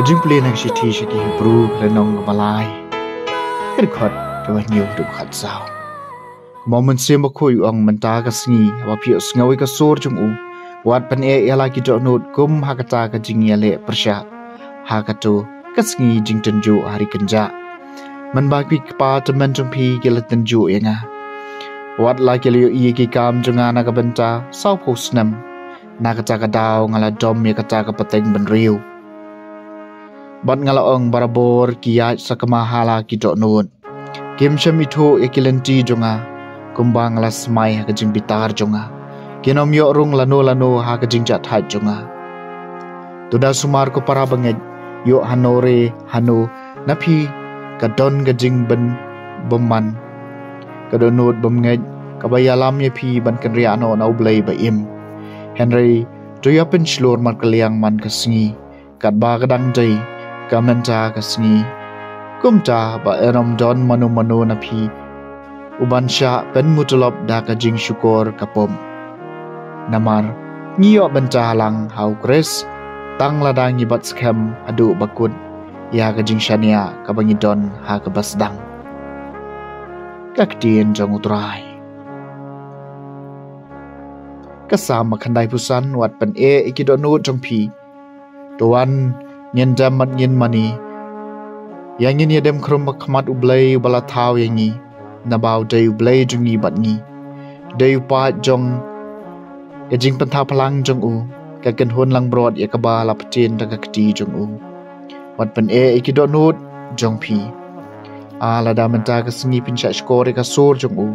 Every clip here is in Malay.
Kajing pulih nak siti siki Hebrew lenong Malay. Kedekot kewan nyu duk khat sao. Momen siam bakui ong menta kasngi wapiok sengawi kasur jung wat pan ialah kita nut kum hakata kajing yale persya hakato kasngi jing tenju hari kenja. Menbagi kepa teman jung pi gila tenju yanga. Wat la kelio i ki kam junga naga benta sau posnam. Nakata kadau ngala dom ya kata kapateng benriu. Bat ngalaong barabor kiat sakamahala kita nun. Kim syamito ekilenti jonga. Kumbang la smai ha kajing bitar jonga. Kinom yok rung lano ha kajing jat hat jonga. Tuda sumar ko para banged yok hanore hanu napi kadon kajing ben beman. Kadonut bemnged kabayalam ye pi ban kenriano na ublay ba im. Henry doya pen shlor mar kaliang man kasngi. Kat ba kadang jay kamenta kasngi kumta ba enom don manu napi ubansha pen mutulop da kajing syukur kapom namar ngiyo benta halang hau kres tang ladang ibat skam adu bakut ya kajing shania kabangi don ha kabasdang kaktien jong utrai kasama khandai pusan wat pen ikidonu jong pi tuan nyen damat nyen mani yang nyen yadem krum khmat ublay bala thau yangi nabau day ublay jungi batngi day upa jong kajing pentha palang jong u kaken hon lang brod yakaba laptin takakti jong u wat pen ikidonut jong pi ala da menta kasngi pincha skore ka sur jong u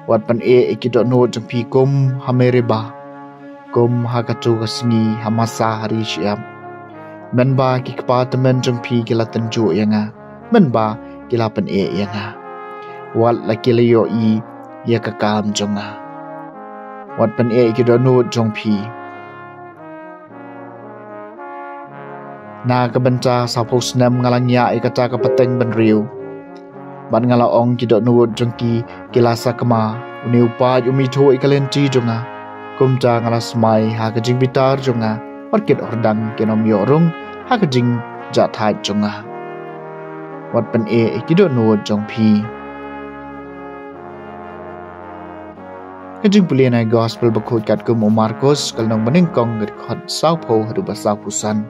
wat pen ikidonut jong pi kum hamereba kum hakatu kasngi hamasa hari syam menba ki kepa temen jong pi kila tenju yanga menba kila pen yanga wat la kila yo i ya kakam jonga wat pen ki donu jong pi na kabenta sa posnam ngalangya kata ka pateng benriu ban ngala ong ki donu jong ki kila sakama uni upa umi tho ikalenti jonga kumta ngala smai ha ka jing bitar jonga Orkid ordang kenom yorung hakajing jat hai jonga. Wat pen kido no jong pi. Kajing pulih na gospel bakut kat kum Markus kalnong meningkong ged khot sau po hadu basau pusan.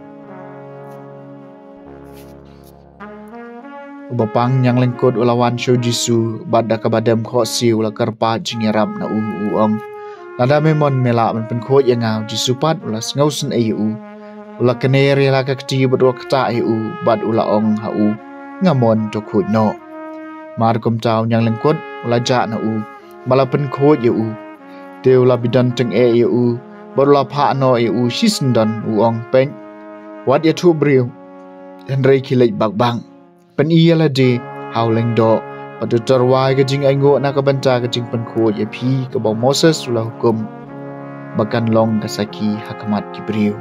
Ubapang yang lengkot ulawan show Jisu bada kabadam kho siu la karpa jingyarap na uong. Lada memon mela man pen khot yang ngau Jisupat ulas ngausen ayu. Ula keneri la kakti badwa kata ayu bad ula ong hau ngamon to khot no. Mar kum tau yang lengkot ula ja na bala pen khot yu. Teu la bidan teng yu badula pha no yu sisendon uong pen. Wat ya tu briu. Henry kilai bakbang. Pen iya la de howling do pada terwai ke jing aingo nak kabanta ke jing penko ye pi ke bau Moses sulah hukum bakan long kasaki hakamat kibriu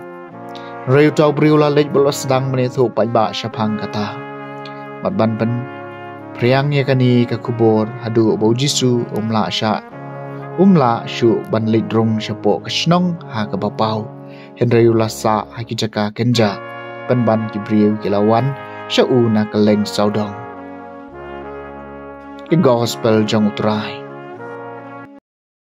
reu tau briu la lej bolos sedang menetho pai ba syapang kata batban pen priang ye kani ke kubur hadu bau Jisu umla syu ban lej drong syapo ke snong ha ke bapau henreu la sa hakijaka kenja penban kibriu kilawan syau na keleng saudong. The Gospel jong utrai.